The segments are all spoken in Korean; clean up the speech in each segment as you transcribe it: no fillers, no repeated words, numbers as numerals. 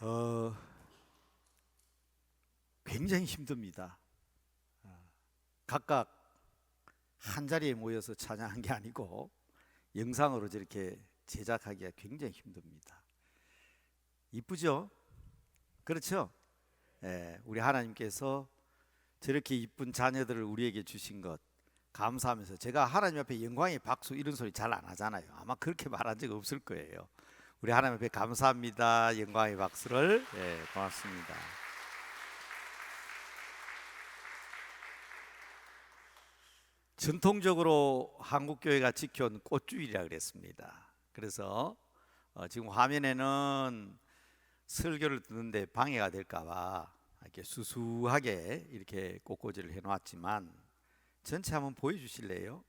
어, 굉장히 힘듭니다. 각각 한 자리에 모여서 찬양한 게 아니고 영상으로 저렇게 제작하기가 굉장히 힘듭니다. 이쁘죠? 그렇죠? 우리 하나님께서 저렇게 이쁜 자녀들을 우리에게 주신 것 감사하면서, 제가 하나님 앞에 영광의 박수 이런 소리 잘 안 하잖아요. 아마 그렇게 말한 적 없을 거예요. 우리 하나님 앞에 감사합니다. 영광의 박수를. 고맙습니다. 전통적으로 한국 교회가 지켜온 꽃주일이라 그랬습니다. 그래서 지금 화면에는 설교를 듣는데 방해가 될까봐 이렇게 수수하게 이렇게 꽃꽂이를 해놓았지만, 전체 한번 보여주실래요?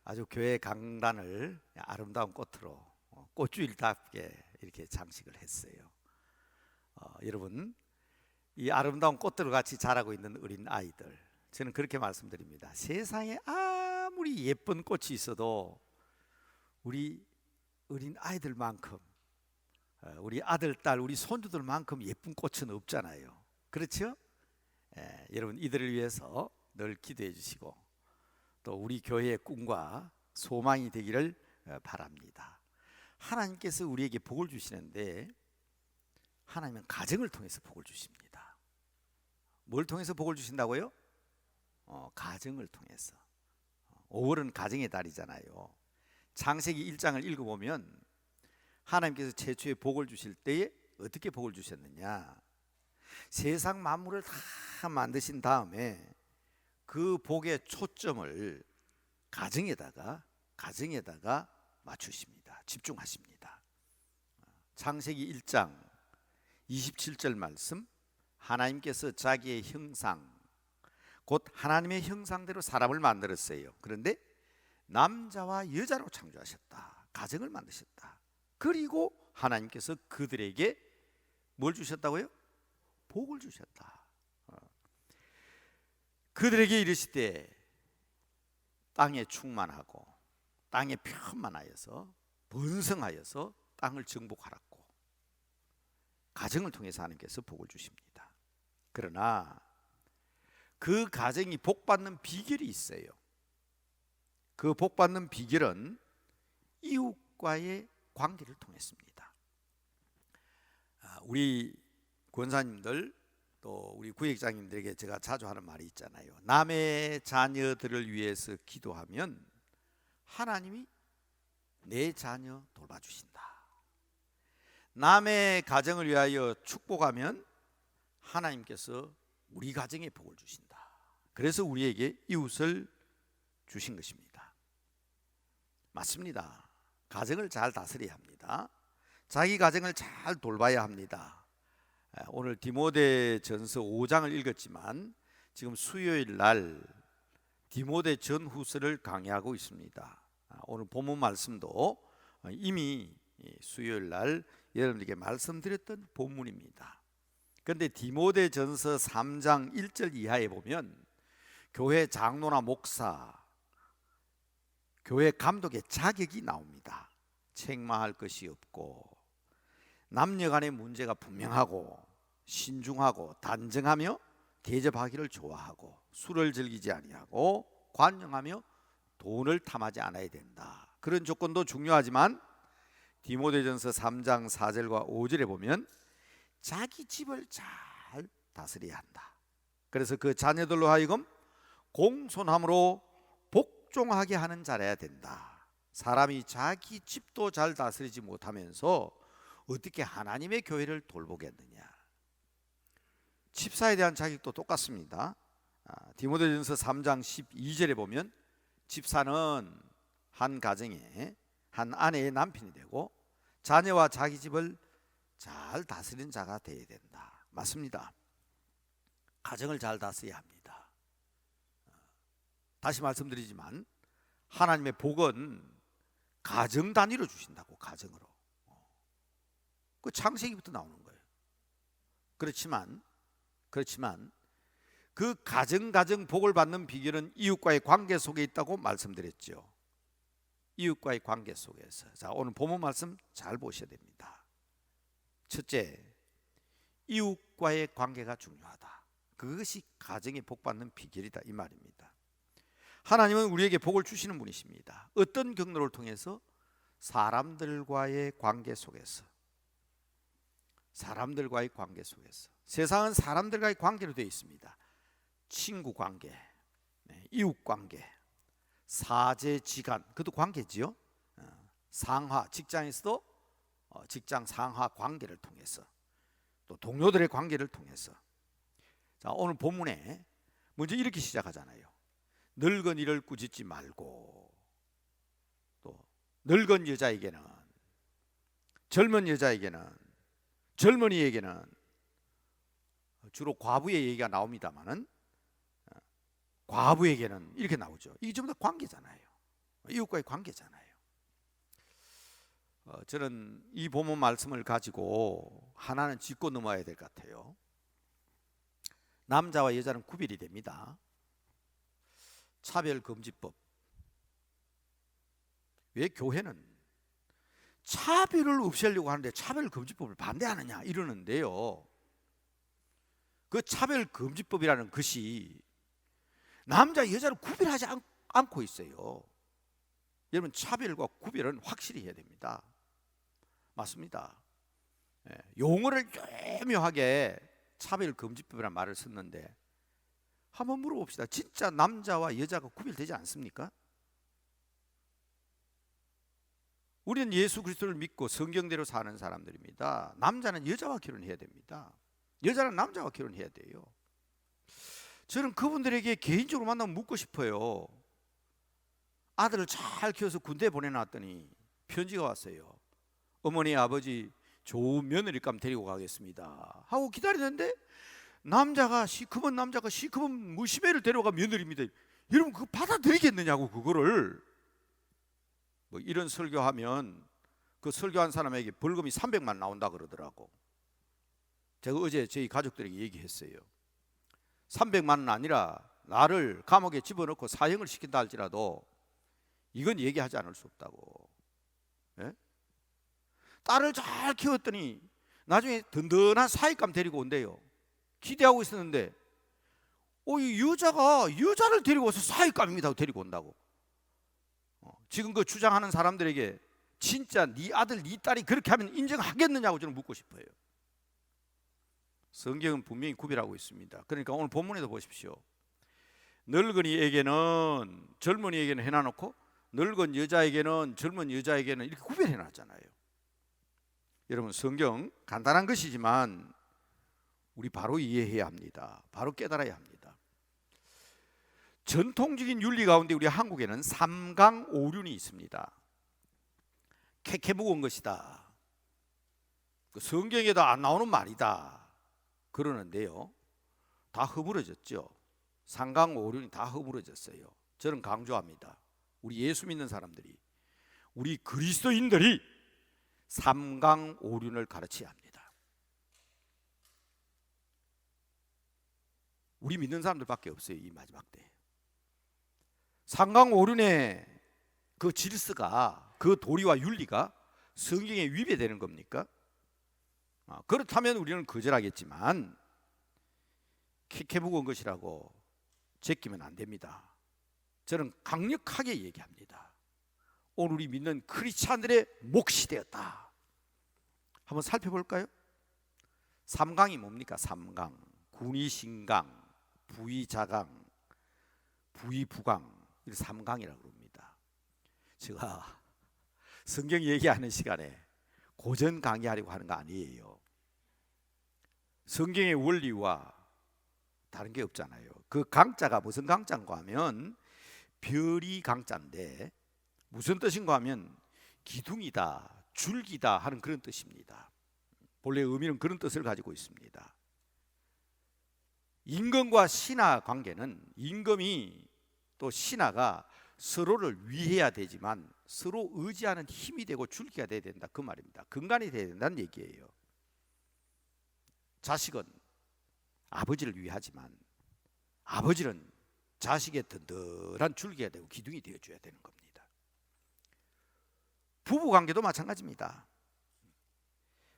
아주 교회 강단을 아름다운 꽃으로 꽃주일답게 이렇게 장식을 했어요. 여러분, 이 아름다운 꽃들과 같이 자라고 있는 어린 아이들, 저는 그렇게 말씀드립니다. 세상에 아무리 예쁜 꽃이 있어도 우리 어린 아이들만큼, 우리 아들, 딸, 우리 손주들만큼 예쁜 꽃은 없잖아요. 그렇죠? 여러분, 이들을 위해서 늘 기도해 주시고 또 우리 교회의 꿈과 소망이 되기를 바랍니다. 하나님께서 우리에게 복을 주시는데, 하나님은 가정을 통해서 복을 주십니다. 뭘 통해서 복을 주신다고요? 가정을 통해서. 5월은 가정의 달이잖아요. 창세기 1장을 읽어보면 하나님께서 최초의 복을 주실 때에 어떻게 복을 주셨느냐, 세상 만물을 다 만드신 다음에 그 복의 초점을 가정에다가 맞추십니다. 집중하십니다. 창세기 1장 27절 말씀, 하나님께서 자기의 형상, 곧 하나님의 형상대로 사람을 만들었어요. 그런데 남자와 여자로 창조하셨다. 가정을 만드셨다. 그리고 하나님께서 그들에게 뭘 주셨다고요? 복을 주셨다. 그들에게 이르시되 땅에 충만하고 땅에 편만하여서 번성하여서 땅을 정복하라고. 가정을 통해서 하나님께서 복을 주십니다. 그러나 그 가정이 복받는 비결이 있어요. 그 복받는 비결은 이웃과의 관계를 통했습니다. 우리 권사님들 또 우리 구역장님들에게 제가 자주 하는 말이 있잖아요. 남의 자녀들을 위해서 기도하면 하나님이 내 자녀 돌봐주신다. 남의 가정을 위하여 축복하면 하나님께서 우리 가정에 복을 주신다. 그래서 우리에게 이웃을 주신 것입니다. 맞습니다. 가정을 잘 다스려야 합니다. 자기 가정을 잘 돌봐야 합니다. 오늘 디모데전서 5장을 읽었지만 지금 수요일 날 디모데 전후서를 강의하고 있습니다. 오늘 본문 말씀도 이미 수요일 날 여러분들에게 말씀드렸던 본문입니다. 그런데 디모데전서 3장 1절 이하에 보면 교회 장로나 목사, 교회 감독의 자격이 나옵니다. 책망할 것이 없고 남녀 간의 문제가 분명하고 신중하고 단정하며 대접하기를 좋아하고 술을 즐기지 아니하고 관용하며 돈을 탐하지 않아야 된다. 그런 조건도 중요하지만 디모데전서 3장 4절과 5절에 보면 자기 집을 잘 다스려야 한다. 그래서 그 자녀들로 하여금 공손함으로 복종하게 하는 자라야 된다. 사람이 자기 집도 잘 다스리지 못하면서 어떻게 하나님의 교회를 돌보겠느냐. 집사에 대한 자격도 똑같습니다. 디모데전서 3장 12절에 보면 집사는 한 가정에 한 아내의 남편이 되고 자녀와 자기 집을 잘 다스리는 자가 되어야 된다. 맞습니다. 가정을 잘 다스려야 합니다. 다시 말씀드리지만 하나님의 복은 가정 단위로 주신다고. 가정으로. 그 창세기부터 나오는 거예요. 그렇지만 그 가정 복을 받는 비결은 이웃과의 관계 속에 있다고 말씀드렸죠. 이웃과의 관계 속에서. 자, 오늘 본문 말씀 잘 보셔야 됩니다. 첫째, 이웃과의 관계가 중요하다. 그것이 가정에 복받는 비결이다 이 말입니다. 하나님은 우리에게 복을 주시는 분이십니다. 어떤 경로를 통해서? 사람들과의 관계 속에서. 사람들과의 관계 속에서. 세상은 사람들과의 관계로 되어 있습니다. 친구 관계, 이웃 관계, 사제지간, 그것도 관계지요. 상하, 직장에서도 직장 상하 관계를 통해서, 또 동료들의 관계를 통해서. 자, 오늘 본문에 먼저 이렇게 시작하잖아요. 늙은 이를 꾸짖지 말고. 또 늙은 여자에게는, 젊은 여자에게는, 젊은이에게는, 주로 과부의 얘기가 나옵니다만은 과부에게는 이렇게 나오죠. 이게 전부 다 관계잖아요. 이웃과의 관계잖아요. 저는 이 본문 말씀을 가지고 하나는 짚고 넘어야 될 것 같아요. 남자와 여자는 구별이 됩니다. 차별금지법. 왜 교회는 차별을 없애려고 하는데 차별금지법을 반대하느냐 이러는데요. 그 차별금지법이라는 것이 남자 여자를 구별하지 않고 있어요. 여러분, 차별과 구별은 확실히 해야 됩니다. 맞습니다. 용어를 교묘하게 차별금지법이라는 말을 썼는데 한번 물어봅시다. 진짜 남자와 여자가 구별되지 않습니까? 우리는 예수 그리스도를 믿고 성경대로 사는 사람들입니다. 남자는 여자와 결혼해야 됩니다. 여자는 남자와 결혼해야 돼요. 저는 그분들에게 개인적으로 만나면 묻고 싶어요. 아들을 잘 키워서 군대에 보내놨더니 편지가 왔어요. 어머니 아버지 좋은 며느리감 데리고 가겠습니다 하고 기다리는데 남자가 시커먼 무시배를 데려가 며느리입니다. 여러분, 그거 받아들이겠느냐고. 그거를 뭐 이런 설교하면 그 설교한 사람에게 벌금이 300만 나온다 그러더라고. 제가 어제 저희 가족들에게 얘기했어요. 300만은 아니라 나를 감옥에 집어넣고 사형을 시킨다 할지라도 이건 얘기하지 않을 수 없다고. 예? 딸을 잘 키웠더니 나중에 든든한 사익감 데리고 온대요. 기대하고 있었는데 이 여자가 여자를 데리고 와서 사익감입니다 데리고 온다고. 지금 그 주장하는 사람들에게 진짜 네 아들 네 딸이 그렇게 하면 인정하겠느냐고 저는 묻고 싶어요. 성경은 분명히 구별하고 있습니다. 그러니까 오늘 본문에도 보십시오. 늙은이에게는, 젊은이에게는 해놔놓고 늙은 여자에게는, 젊은 여자에게는 이렇게 구별해놨잖아요. 여러분, 성경 간단한 것이지만 우리 바로 이해해야 합니다. 바로 깨달아야 합니다. 전통적인 윤리 가운데 우리 한국에는 삼강오륜이 있습니다. 캐캐 묵은 것이다. 성경에도 안 나오는 말이다 그러는데요, 다 허물어졌죠. 삼강오륜이 다 허물어졌어요. 저는 강조합니다. 우리 예수 믿는 사람들이, 우리 그리스도인들이 삼강오륜을 가르쳐야 합니다. 우리 믿는 사람들밖에 없어요. 이 마지막 때 삼강오륜의 그 질서가, 그 도리와 윤리가 성경에 위배되는 겁니까? 그렇다면 우리는 거절하겠지만 캐캐 묵은 것이라고 제끼면 안 됩니다. 저는 강력하게 얘기합니다. 오늘 우리 믿는 크리스찬들의 몫이 되었다. 한번 살펴볼까요? 삼강이 뭡니까? 삼강, 군의신강, 부의자강, 부의부강, 이 삼강이라고 그럽니다. 제가 성경 얘기하는 시간에 고전 강의하려고 하는 거 아니에요. 성경의 원리와 다른 게 없잖아요. 그 강자가 무슨 강자인가 하면 별이 강자인데 무슨 뜻인가 하면 기둥이다, 줄기다 하는 그런 뜻입니다. 본래 의미는 그런 뜻을 가지고 있습니다. 임금과 신하 관계는 임금이 또 신하가 서로를 위해야 되지만 서로 의지하는 힘이 되고 줄기가 돼야 된다 그 말입니다. 근간이 돼야 된다는 얘기예요. 자식은 아버지를 위하지만 아버지는 자식의 든든한 줄기가 되고 기둥이 되어줘야 되는 겁니다. 부부관계도 마찬가지입니다.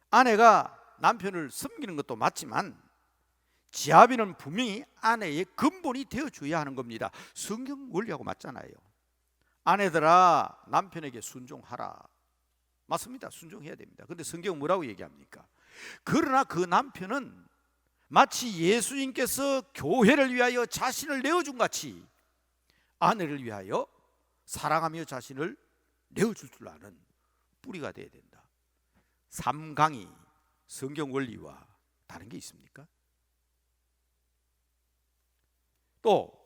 아내가 남편을 섬기는 것도 맞지만 지아비는 분명히 아내의 근본이 되어줘야 하는 겁니다. 성경 원리하고 맞잖아요. 아내들아 남편에게 순종하라. 맞습니다. 순종해야 됩니다. 근데 성경은 뭐라고 얘기합니까? 그러나 그 남편은 마치 예수님께서 교회를 위하여 자신을 내어준 같이 아내를 위하여 사랑하며 자신을 내어줄 줄 아는 뿌리가 되어야 된다. 삼강이 성경 원리와 다른 게 있습니까? 또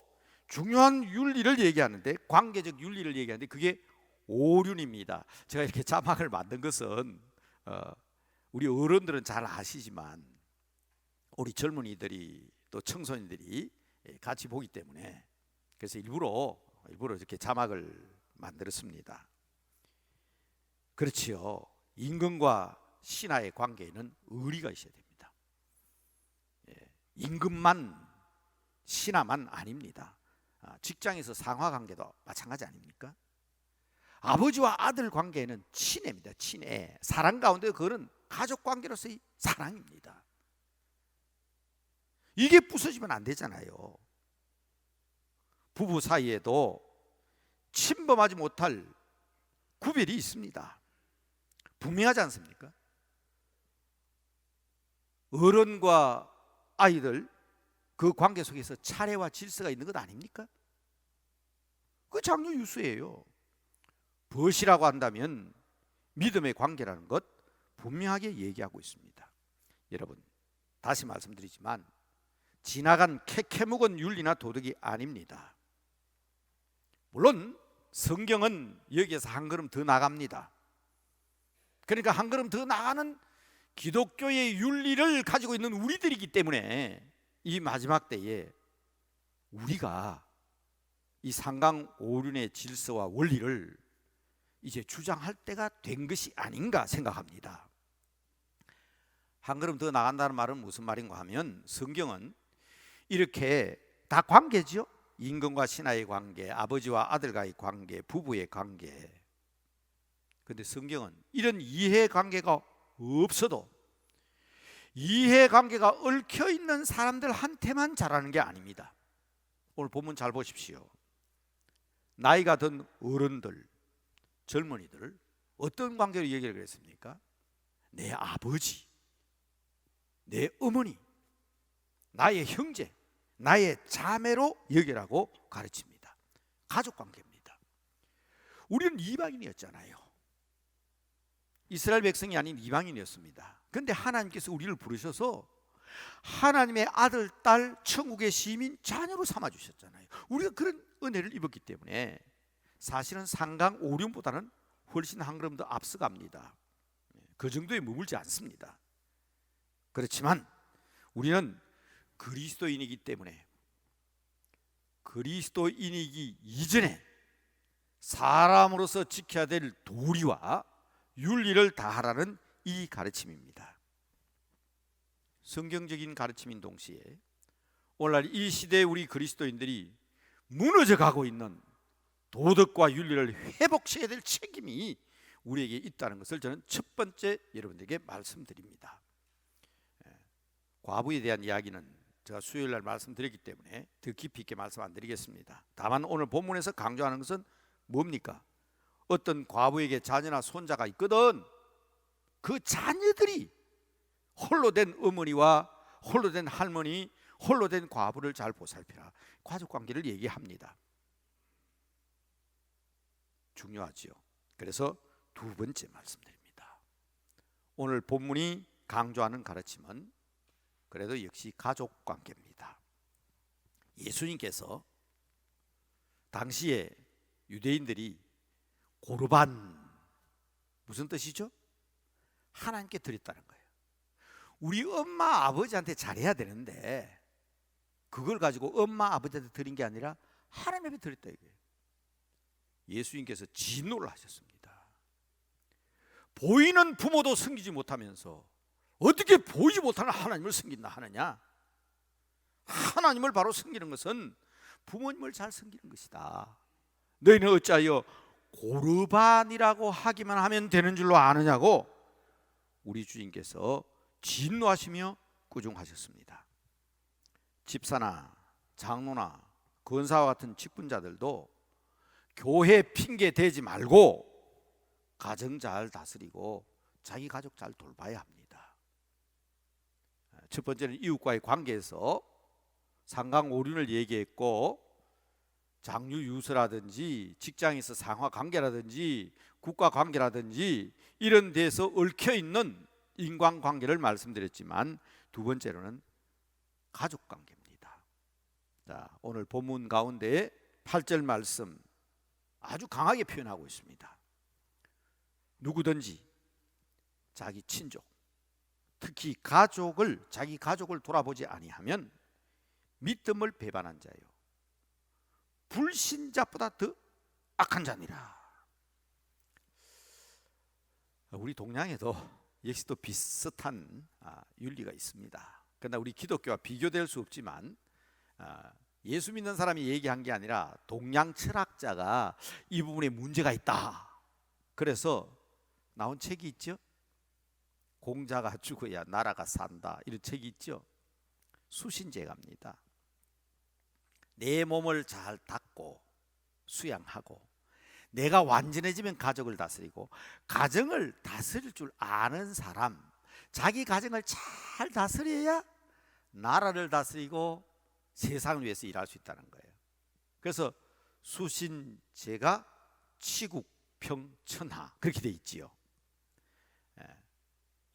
중요한 윤리를 얘기하는데, 관계적 윤리를 얘기하는데 그게 오륜입니다. 제가 이렇게 자막을 만든 것은 우리 어른들은 잘 아시지만 우리 젊은이들이 또 청소년들이 같이 보기 때문에 그래서 일부러 이렇게 자막을 만들었습니다. 그렇지요. 임금과 신하의 관계에는 의리가 있어야 됩니다. 임금만 신하만 아닙니다. 직장에서 상하 관계도 마찬가지 아닙니까? 아버지와 아들 관계는 친애입니다. 친애. 사랑 가운데 그거는 가족 관계로서의 사랑입니다. 이게 부서지면 안 되잖아요. 부부 사이에도 침범하지 못할 구별이 있습니다. 분명하지 않습니까? 어른과 아이들 그 관계 속에서 차례와 질서가 있는 것 아닙니까? 그 장로 유수예요. 벗이라고 한다면 믿음의 관계라는 것 분명하게 얘기하고 있습니다. 여러분, 다시 말씀드리지만 지나간 캐캐묵은 윤리나 도덕이 아닙니다. 물론 성경은 여기에서 한 걸음 더 나갑니다. 그러니까 한 걸음 더 나가는 기독교의 윤리를 가지고 있는 우리들이기 때문에 이 마지막 때에 우리가 이 상강 오륜의 질서와 원리를 이제 주장할 때가 된 것이 아닌가 생각합니다. 한 걸음 더 나간다는 말은 무슨 말인가 하면 성경은 이렇게 다 관계죠. 임금과 신하의 관계, 아버지와 아들과의 관계, 부부의 관계. 그런데 성경은 이런 이해관계가 없어도 이해관계가 얽혀있는 사람들한테만 잘하는 게 아닙니다. 오늘 본문 잘 보십시오. 나이가 든 어른들, 젊은이들을 어떤 관계로 얘기를 했습니까? 내 아버지, 내 어머니, 나의 형제, 나의 자매로 여기라고 가르칩니다. 가족관계입니다. 우리는 이방인이었잖아요. 이스라엘 백성이 아닌 이방인이었습니다. 그런데 하나님께서 우리를 부르셔서 하나님의 아들, 딸, 천국의 시민, 자녀로 삼아주셨잖아요. 우리가 그런 은혜를 입었기 때문에 사실은 상강 오륜보다는 훨씬 한 걸음 더 앞서갑니다. 그 정도에 머물지 않습니다. 그렇지만 우리는 그리스도인이기 때문에 그리스도인이기 이전에 사람으로서 지켜야 될 도리와 윤리를 다하라는 이 가르침입니다. 성경적인 가르침인 동시에 오늘날 이 시대에 우리 그리스도인들이 무너져 가고 있는 도덕과 윤리를 회복시켜야 될 책임이 우리에게 있다는 것을 저는 첫 번째 여러분들에게 말씀드립니다. 과부에 대한 이야기는 제가 수요일 날 말씀드렸기 때문에 더 깊이 있게 말씀 안 드리겠습니다. 다만 오늘 본문에서 강조하는 것은 뭡니까? 어떤 과부에게 자녀나 손자가 있거든 그 자녀들이 홀로 된 어머니와 홀로 된 할머니, 홀로 된 과부를 잘 보살펴라. 가족관계를 얘기합니다. 중요하지요. 그래서 두 번째 말씀드립니다. 오늘 본문이 강조하는 가르침은 그래도 역시 가족관계입니다. 예수님께서 당시에 유대인들이 고르반 무슨 뜻이죠? 하나님께 드렸다는 거예요. 우리 엄마 아버지한테 잘해야 되는데 그걸 가지고 엄마 아버지한테 드린 게 아니라 하나님께 드렸다 이거예요. 예수님께서 진노를 하셨습니다. 보이는 부모도 섬기지 못하면서 어떻게 보이지 못하는 하나님을 섬긴다 하느냐? 하나님을 바로 섬기는 것은 부모님을 잘 섬기는 것이다. 너희는 어찌하여 고르반이라고 하기만 하면 되는 줄로 아느냐고 우리 주님께서 진노하시며 꾸중하셨습니다. 집사나 장로나 권사와 같은 직분자들도 교회 핑계 대지 말고 가정 잘 다스리고 자기 가족 잘 돌봐야 합니다. 첫 번째는 이웃과의 관계에서 상강오륜을 얘기했고, 장유유서라든지 직장에서 상하관계라든지 국가관계라든지 이런 데서 얽혀있는 인간관계를 말씀드렸지만, 두 번째로는 가족관계입니다. 자, 오늘 본문 가운데 8절 말씀 아주 강하게 표현하고 있습니다. 누구든지 자기 친족, 특히 자기 가족을 돌아보지 아니하면 믿음을 배반한 자요 불신자보다 더 악한 자니라. 우리 동양에도 역시 또 비슷한 윤리가 있습니다. 그러나 우리 기독교와 비교될 수 없지만, 예수 믿는 사람이 얘기한 게 아니라 동양 철학자가 이 부분에 문제가 있다, 그래서 나온 책이 있죠. 공자가 죽어야 나라가 산다, 이런 책이 있죠. 수신제가입니다. 내 몸을 잘 닦고 수양하고 내가 완전해지면 가족을 다스리고, 가정을 다스릴 줄 아는 사람, 자기 가정을 잘 다스려야 나라를 다스리고 세상을 위해서 일할 수 있다는 거예요. 그래서 수신제가 치국평천하 그렇게 돼 있지요.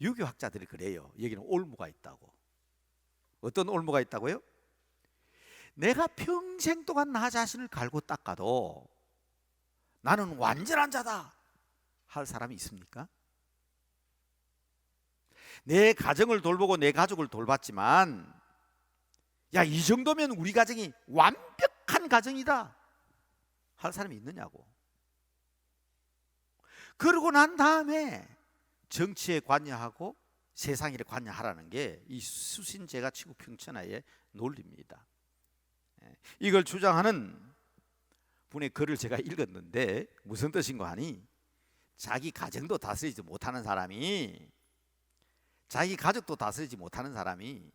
유교학자들이 그래요. 여기는 올무가 있다고. 어떤 올무가 있다고요? 내가 평생 동안 나 자신을 갈고 닦아도 나는 완전한 자다 할 사람이 있습니까? 내 가정을 돌보고 내 가족을 돌봤지만, 야, 이 정도면 우리 가정이 완벽한 가정이다 할 사람이 있느냐고. 그러고 난 다음에 정치에 관여하고 세상 일에 관여하라는 게 이 수신제가 치국평천하의 논리입니다. 이걸 주장하는 분의 글을 제가 읽었는데 무슨 뜻인가 하니, 자기 가정도 다스리지 못하는 사람이, 자기 가족도 다스리지 못하는 사람이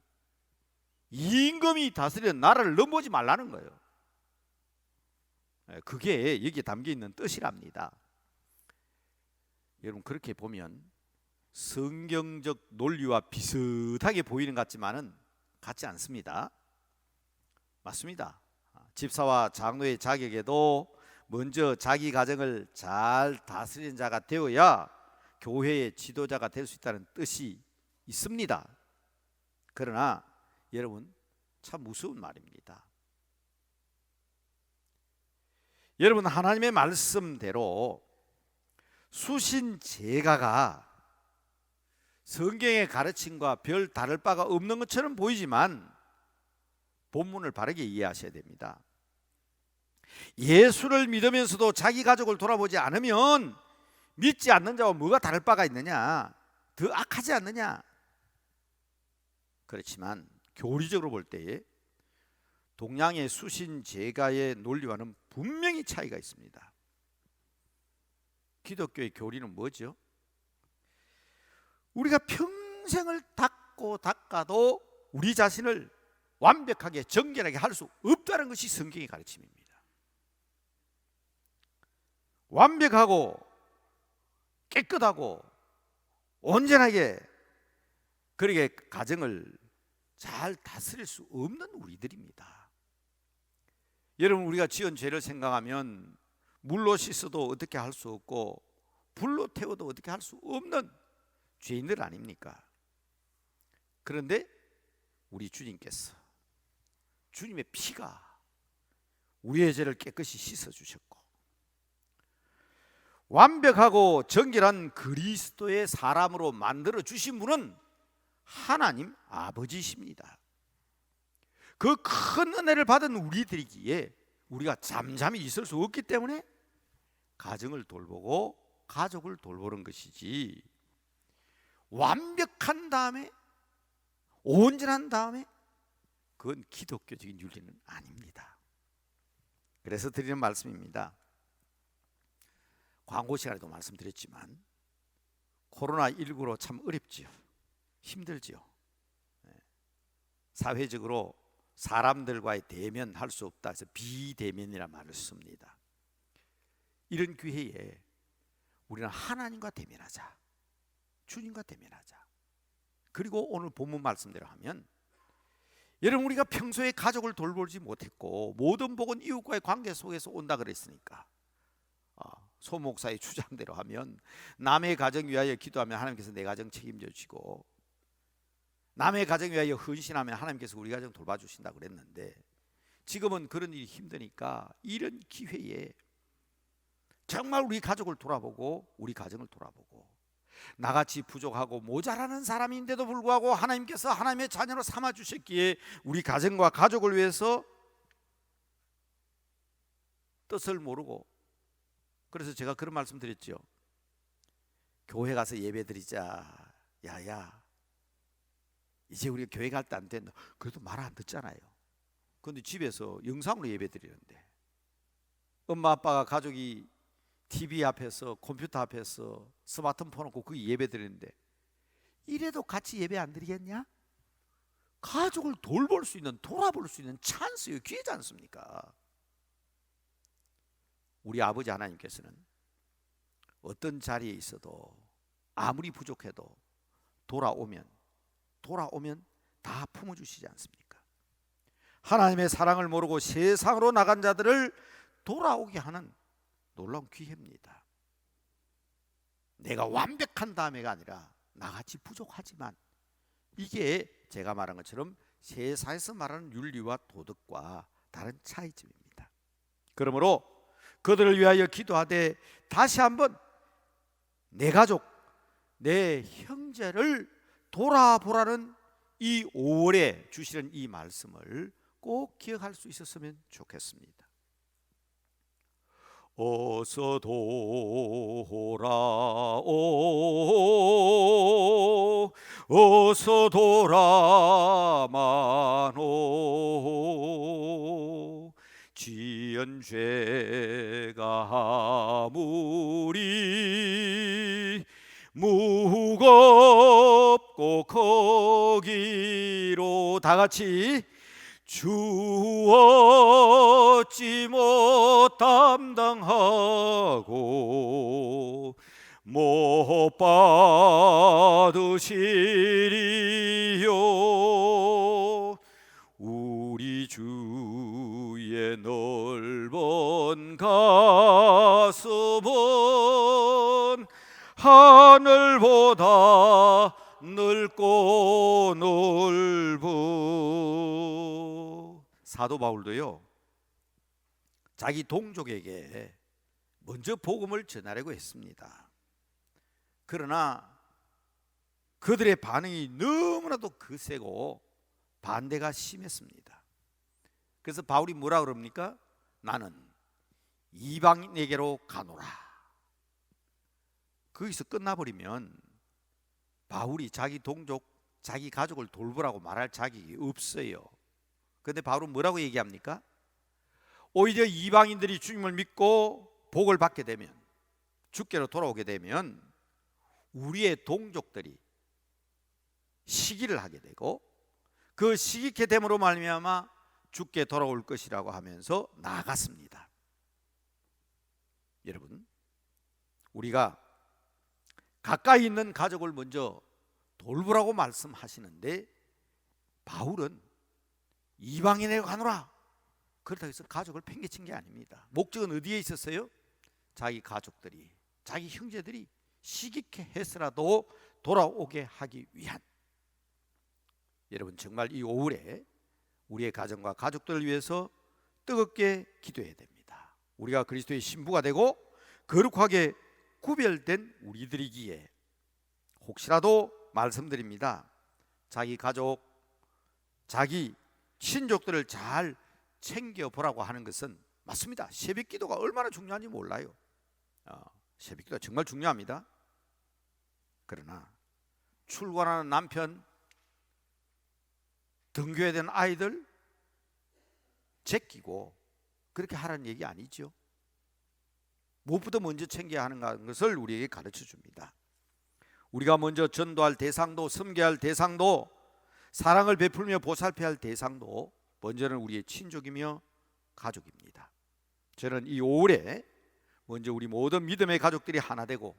임금이 다스리는 나라를 넘보지 말라는 거예요. 그게 여기에 담겨있는 뜻이랍니다. 여러분, 그렇게 보면 성경적 논리와 비슷하게 보이는 것 같지만은 같지 않습니다. 맞습니다. 집사와 장로의 자격에도 먼저 자기 가정을 잘 다스리는 자가 되어야 교회의 지도자가 될 수 있다는 뜻이 있습니다. 그러나 여러분, 참 무서운 말입니다. 여러분, 하나님의 말씀대로 수신제가가 성경의 가르침과 별 다를 바가 없는 것처럼 보이지만 본문을 바르게 이해하셔야 됩니다. 예수를 믿으면서도 자기 가족을 돌아보지 않으면 믿지 않는 자와 뭐가 다를 바가 있느냐? 더 악하지 않느냐? 그렇지만 교리적으로 볼 때에 동양의 수신제가의 논리와는 분명히 차이가 있습니다. 기독교의 교리는 뭐죠? 우리가 평생을 닦고 닦아도 우리 자신을 완벽하게 정결하게 할 수 없다는 것이 성경의 가르침입니다. 완벽하고 깨끗하고 온전하게 그렇게 가정을 잘 다스릴 수 없는 우리들입니다. 여러분, 우리가 지은 죄를 생각하면 물로 씻어도 어떻게 할 수 없고 불로 태워도 어떻게 할 수 없는 죄인들 아닙니까? 그런데 우리 주님께서, 주님의 피가 우리의 죄를 깨끗이 씻어주셨고 완벽하고 정결한 그리스도의 사람으로 만들어 주신 분은 하나님 아버지십니다. 그 큰 은혜를 받은 우리들이기에 우리가 잠잠히 있을 수 없기 때문에 가정을 돌보고 가족을 돌보는 것이지, 완벽한 다음에 온전한 다음에 그건 기독교적인 윤리는 아닙니다. 그래서 드리는 말씀입니다. 광고 시간에도 말씀드렸지만 코로나19로 참 어렵지요. 힘들지요. 사회적으로 사람들과의 대면할 수 없다 해서 비대면이라는 말을 씁니다. 이런 기회에 우리는 하나님과 대면하자, 주님과 대면하자. 그리고 오늘 본문 말씀대로 하면, 여러분 우리가 평소에 가족을 돌보지 못했고 모든 복은 이웃과의 관계 속에서 온다 그랬으니까, 소 목사의 주장대로 하면 남의 가정 위하여 기도하면 하나님께서 내 가정 책임져 주시고, 남의 가정 위하여 헌신하면 하나님께서 우리 가정 돌봐주신다 그랬는데, 지금은 그런 일이 힘드니까 이런 기회에 정말 우리 가족을 돌아보고 우리 가정을 돌아보고, 나같이 부족하고 모자라는 사람인데도 불구하고 하나님께서 하나님의 자녀로 삼아주셨기에 우리 가정과 가족을 위해서 뜻을 모르고, 그래서 제가 그런 말씀 드렸죠. 교회 가서 예배 드리자. 야야, 이제 우리가 교회 갈 때 안 된다. 그래도 말 안 듣잖아요. 그런데 집에서 영상으로 예배 드리는데, 엄마 아빠가 가족이 TV 앞에서 컴퓨터 앞에서 스마트폰 놓고 거기 예배 드리는데, 이래도 같이 예배 안 드리겠냐? 가족을 돌볼 수 있는, 돌아볼 수 있는 찬스요, 기회지 않습니까? 우리 아버지 하나님께서는 어떤 자리에 있어도 아무리 부족해도 돌아오면 다 품어주시지 않습니까? 하나님의 사랑을 모르고 세상으로 나간 자들을 돌아오게 하는 놀라운 기회입니다. 내가 완벽한 다음에가 아니라 나같이 부족하지만, 이게 제가 말한 것처럼 세상에서 말하는 윤리와 도덕과 다른 차이점입니다. 그러므로 그들을 위하여 기도하되 다시 한번 내 가족, 내 형제를 돌아보라는 이 5월에 주시는 이 말씀을 꼭 기억할 수 있었으면 좋겠습니다. 어서 돌아오, 어서 돌아마노. 지은 죄가 아무리 무겁고 거기로 다 같이 주 어찌 못 담당하고 못 받으시리요. 우리 주의 넓은 가슴은 하늘보다 넓고 넓어. 사도 바울도요, 자기 동족에게 먼저 복음을 전하려고 했습니다. 그러나 그들의 반응이 너무나도 거세고 반대가 심했습니다. 그래서 바울이 뭐라 그럽니까? 나는 이방인에게로 가노라. 거기서 끝나버리면 바울이 자기 동족, 자기 가족을 돌보라고 말할 자격이 없어요. 그런데 바울은 뭐라고 얘기합니까? 오히려 이방인들이 주님을 믿고 복을 받게 되면, 주께로 돌아오게 되면 우리의 동족들이 시기를 하게 되고, 그 시기케 됨으로 말미암아 주께 돌아올 것이라고 하면서 나아갔습니다. 여러분, 우리가 가까이 있는 가족을 먼저 돌보라고 말씀하시는데, 바울은 이방인에게 가노라, 그렇다고 해서 가족을 팽개친 게 아닙니다. 목적은 어디에 있었어요? 자기 가족들이, 자기 형제들이 시기케 해서라도 돌아오게 하기 위한. 여러분, 정말 이 오후에 우리의 가정과 가족들을 위해서 뜨겁게 기도해야 됩니다. 우리가 그리스도의 신부가 되고 거룩하게 구별된 우리들이기에 혹시라도 말씀드립니다. 자기 가족, 자기 친족들을 잘 챙겨보라고 하는 것은 맞습니다. 새벽 기도가 얼마나 중요한지 몰라요. 새벽 기도가 정말 중요합니다. 그러나 출근하는 남편, 등교해야 되는 아이들 제끼고 그렇게 하라는 얘기 아니죠. 무엇보다 먼저 챙겨야 하는 것을 우리에게 가르쳐 줍니다. 우리가 먼저 전도할 대상도, 섬겨야 할 대상도, 사랑을 베풀며 보살펴야 할 대상도 먼저는 우리의 친족이며 가족입니다. 저는 이 5월에 먼저 우리 모든 믿음의 가족들이 하나 되고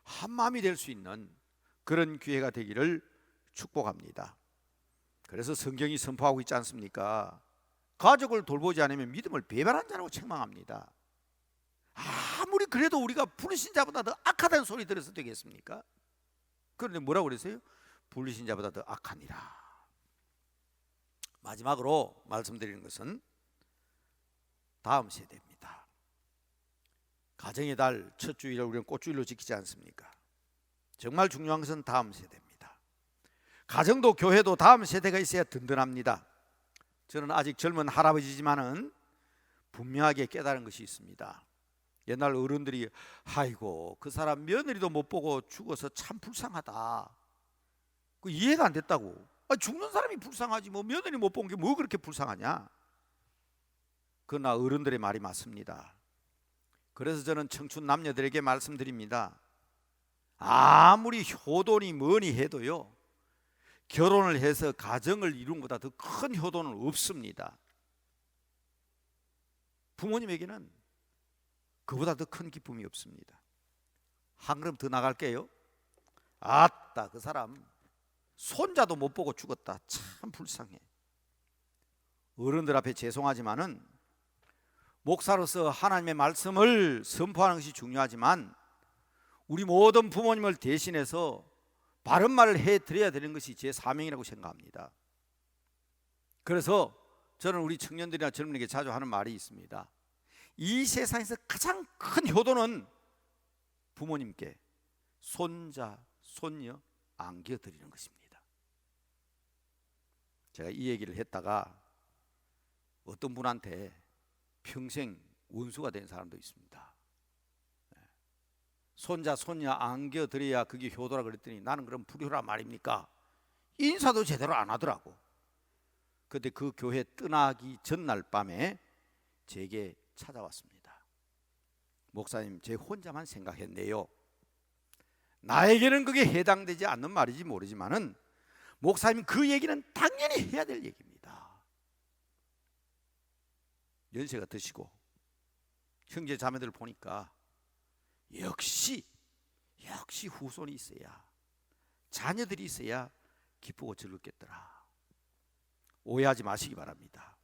한 마음이 될 수 있는 그런 기회가 되기를 축복합니다. 그래서 성경이 선포하고 있지 않습니까? 가족을 돌보지 않으면 믿음을 배반한 자라고 책망합니다. 아무리 그래도 우리가 부르신 자보다 더 악하다는 소리 들어서 되겠습니까? 그런데 뭐라고 그랬어요? 부르신 자보다 더 악하니라. 마지막으로 말씀드리는 것은 다음 세대입니다. 가정의 달 첫 주일을 우리는 꽃주일로 지키지 않습니까? 정말 중요한 것은 다음 세대입니다. 가정도 교회도 다음 세대가 있어야 든든합니다. 저는 아직 젊은 할아버지지만은 분명하게 깨달은 것이 있습니다. 옛날 어른들이 아이고 그 사람 며느리도 못 보고 죽어서 참 불쌍하다, 그 이해가 안 됐다고. 죽는 사람이 불쌍하지 뭐 며느리 못 본 게 뭐 그렇게 불쌍하냐. 그러나 어른들의 말이 맞습니다. 그래서 저는 청춘 남녀들에게 말씀드립니다. 아무리 효돈이 뭐니 해도요, 결혼을 해서 가정을 이룬 것보다 더 큰 효도는 없습니다. 부모님에게는 그보다 더 큰 기쁨이 없습니다. 한 걸음 더 나갈게요. 아따 그 사람 손자도 못 보고 죽었다, 참 불쌍해. 어른들 앞에 죄송하지만은 목사로서 하나님의 말씀을 선포하는 것이 중요하지만 우리 모든 부모님을 대신해서 바른 말을 해드려야 되는 것이 제 사명이라고 생각합니다. 그래서 저는 우리 청년들이나 젊은이에게 자주 하는 말이 있습니다. 이 세상에서 가장 큰 효도는 부모님께 손자, 손녀 안겨드리는 것입니다. 제가 이 얘기를 했다가 어떤 분한테 평생 원수가 된 사람도 있습니다. 손자, 손녀 안겨드려야 그게 효도라 그랬더니 나는 그럼 불효라 말입니까? 인사도 제대로 안 하더라고. 그때 그 교회 떠나기 전날 밤에 제게 찾아왔습니다. 목사님, 제 혼자만 생각했네요. 나에게는 그게 해당되지 않는 말이지 모르지만은 목사님 그 얘기는 당연히 해야 될 얘기입니다. 연세가 드시고 형제 자매들 보니까 역시 후손이 있어야, 자녀들이 있어야 기쁘고 즐겁겠더라. 오해하지 마시기 바랍니다.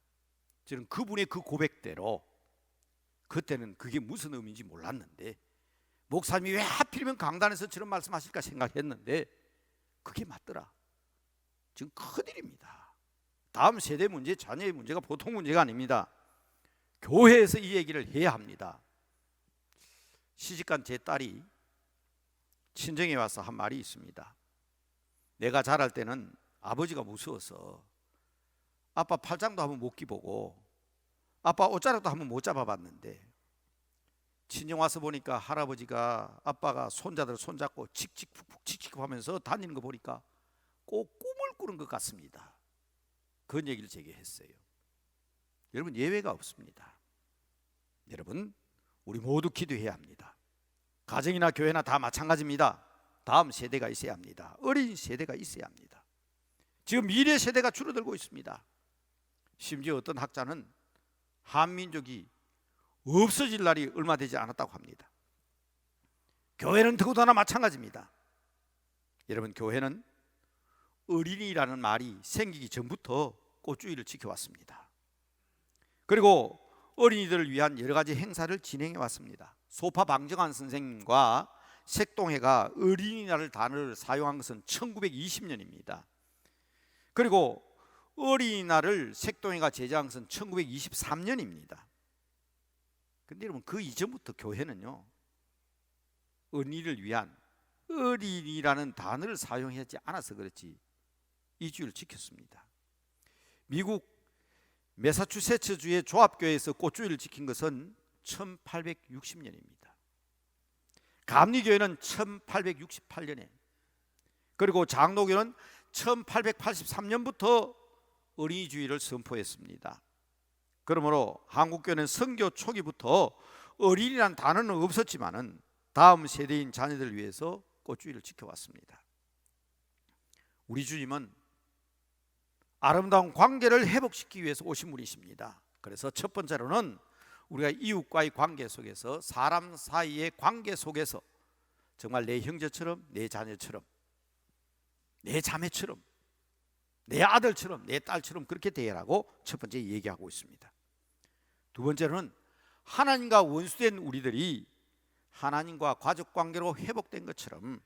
저는 그분의 그 고백대로 그때는 그게 무슨 의미인지 몰랐는데 목사님이 왜 하필이면 강단에서 저런 말씀하실까 생각했는데 그게 맞더라. 지금 큰일입니다. 다음 세대 문제, 자녀의 문제가 보통 문제가 아닙니다. 교회에서 이 얘기를 해야 합니다. 시집간 제 딸이 친정에 와서 한 말이 있습니다. 내가 자랄 때는 아버지가 무서워서 아빠 팔짱도 한번 못 끼보고 아빠 옷자락도 한번 못 잡아봤는데 친정 와서 보니까 할아버지가 아빠가 손자들 손잡고 칙칙푹푹 칙칙 하면서 다니는 거 보니까 꼭 꿈을 꾸는 것 같습니다. 그런 얘기를 제게 했어요. 여러분, 예외가 없습니다. 여러분, 우리 모두 기도해야 합니다. 가정이나 교회나 다 마찬가지입니다. 다음 세대가 있어야 합니다. 어린 세대가 있어야 합니다. 지금 미래 세대가 줄어들고 있습니다. 심지어 어떤 학자는 한민족이 없어질 날이 얼마 되지 않았다고 합니다. 교회는 더구나 마찬가지입니다. 여러분, 교회는 어린이라는 말이 생기기 전부터 꽃주일을 지켜왔습니다. 그리고 어린이들을 위한 여러 가지 행사를 진행해 왔습니다. 소파 방정환 선생님과 색동회가 어린이날 단어를 사용한 것은 1920년입니다. 그리고 어린이날을 색동회가 제정한 것은 1923년입니다. 근데 여러분, 그 이전부터 교회는요, 어린이를 위한 어린이라는 단어를 사용하지 않아서 그렇지 이 주일을 지켰습니다. 미국 매사추세츠주의 조합교회에서 꽃주일을 지킨 것은 1860년입니다. 감리교회는 1868년에, 그리고 장로교는 1883년부터 어린이주의를 선포했습니다. 그러므로 한국교회는 선교 초기부터 어린이란 단어는 없었지만은 다음 세대인 자녀들을 위해서 꽃주의를 지켜왔습니다. 우리 주님은 아름다운 관계를 회복시키기 위해서 오신 분이십니다. 그래서 첫 번째로는 우리가 이웃과의 관계 속에서, 사람 사이의 관계 속에서 정말 내 형제처럼, 내 자녀처럼, 내 자매처럼, 내 아들처럼, 내 딸처럼 그렇게 대하라고 첫 번째 얘기하고 있습니다. 두 번째로는 하나님과 원수된 우리들이 하나님과 가족관계로 회복된 것처럼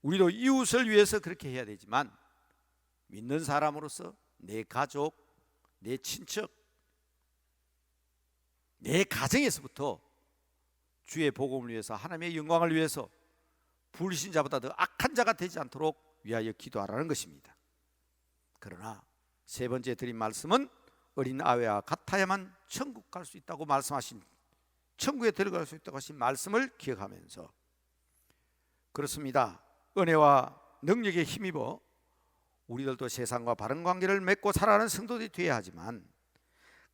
우리도 이웃을 위해서 그렇게 해야 되지만, 믿는 사람으로서 내 가족, 내 친척, 내 가정에서부터 주의 복음을 위해서, 하나님의 영광을 위해서 불신자보다 더 악한 자가 되지 않도록 위하여 기도하라는 것입니다. 그러나 세 번째 드린 말씀은 어린 아이와 같아야만 천국 갈 수 있다고 말씀하신, 천국에 들어갈 수 있다고 하신 말씀을 기억하면서, 그렇습니다. 은혜와 능력에 힘입어 우리들도 세상과 바른 관계를 맺고 살아가는 성도들이 되어야 하지만,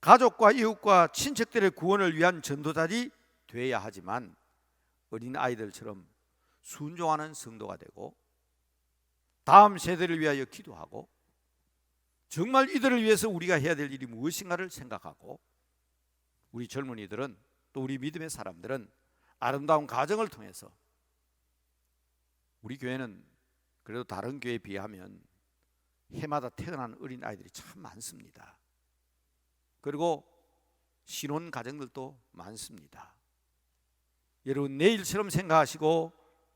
가족과 이웃과 친척들의 구원을 위한 전도자들이 되어야 하지만, 어린 아이들처럼 순종하는 성도가 되고 다음 세대를 위하여 기도하고 정말 이들을 위해서 우리가 해야 될 일이 무엇인가를 생각하고, 우리 젊은이들은, 또 우리 믿음의 사람들은 아름다운 가정을 통해서, 우리 교회는 그래도 다른 교회에 비하면 해마다 태어난 어린 아이들이 참 많습니다. 그리고 신혼 가정들도 많습니다. 여러분 내일처럼 생각하시고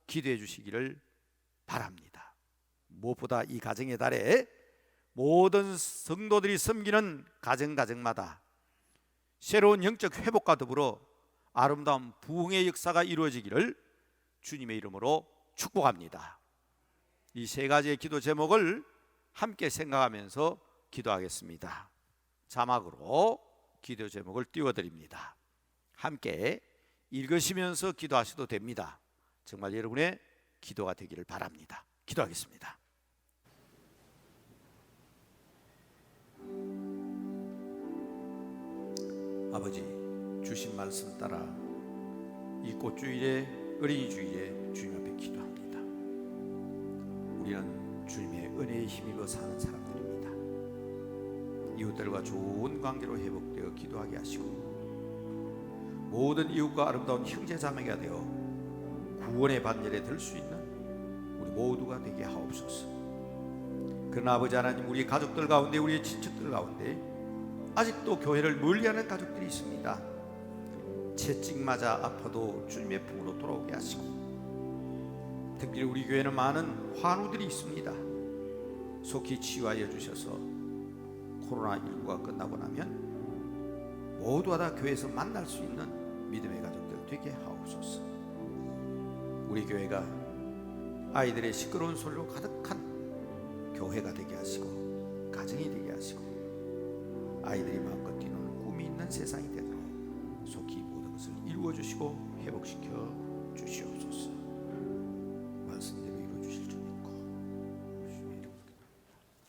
기도해 주시기를 바랍니다. 무엇보다 이 가정의 달에 모든 성도들이 섬기는 가정마다 새로운 영적 회복과 더불어 아름다운 부흥의 역사가 이루어지기를 주님의 이름으로 축복합니다. 이 세 가지의 기도 제목을 함께 생각하면서 기도하겠습니다. 자막으로 기도 제목을 띄워드립니다. 함께 읽으시면서 기도하셔도 됩니다. 정말 여러분의 기도가 되기를 바랍니다. 기도하겠습니다. 아버지, 주신 말씀 따라 이 꽃주일에, 어린이 주일에 주님 앞에 기도합니다. 우리는 주님의 은혜에 힘입어 사는 사람들입니다. 이웃들과 좋은 관계로 회복되어 기도하게 하시고, 모든 이웃과 아름다운 형제 자매가 되어 구원의 반열에 들 수 있는 우리 모두가 되게 하옵소서. 그러나 아버지 하나님, 우리 가족들 가운데, 우리의 친척들 가운데 아직도 교회를 멀리하는 가족들이 있습니다. 채찍 맞아 아파도 주님의 품으로 돌아오게 하시고, 특별히 우리 교회는 많은 환우들이 있습니다. 속히 치유하여 주셔서 코로나19가 끝나고 나면 모두가 다 교회에서 만날 수 있는 믿음의 가족들 되게 하옵소서. 우리 교회가 아이들의 시끄러운 소리로 가득한 교회가 되게 하시고, 가정이 되게 하시고, 아이들이 마음껏 뛰노는 꿈이 있는 세상이 되도록 속히 모든 것을 이루어 주시고 회복시켜 주시옵소서. 말씀대로 이루어 주실 줄 믿고,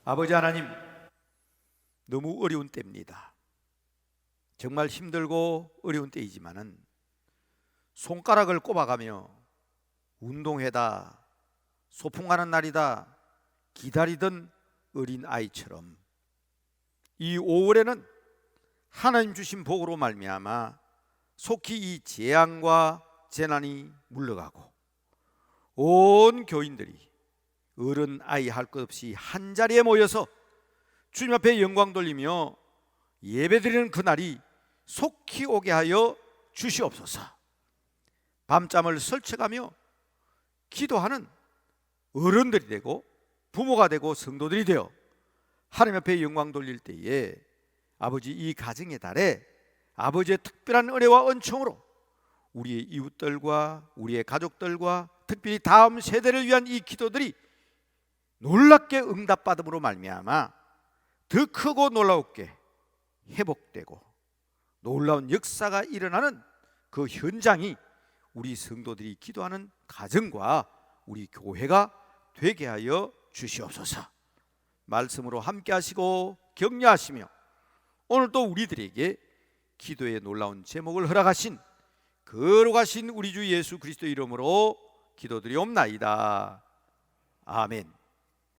아버지 하나님, 너무 어려운 때입니다. 정말 힘들고 어려운 때이지만은 손가락을 꼽아가며 운동회다, 소풍 가는 날이다 기다리던 어린 아이처럼 이 5월에는 하나님 주신 복으로 말미암아 속히 이 재앙과 재난이 물러가고, 온 교인들이 어른 아이 할 것 없이 한자리에 모여서 주님 앞에 영광 돌리며 예배드리는 그날이 속히 오게 하여 주시옵소서. 밤잠을 설쳐가며 기도하는 어른들이 되고 부모가 되고 성도들이 되어 하나님 앞에 영광 돌릴 때에 아버지, 이 가정의 달에 아버지의 특별한 은혜와 은총으로 우리의 이웃들과 우리의 가족들과 특별히 다음 세대를 위한 이 기도들이 놀랍게 응답받음으로 말미암아 더 크고 놀라웠게 회복되고 놀라운 역사가 일어나는 그 현장이 우리 성도들이 기도하는 가정과 우리 교회가 되게 하여 주시옵소서. 말씀으로 함께 하시고 격려하시며 오늘 또 우리들에게 기도의 놀라운 제목을 허락하신 거룩하신 우리 주 예수 그리스도 이름으로 기도드리옵나이다. 아멘.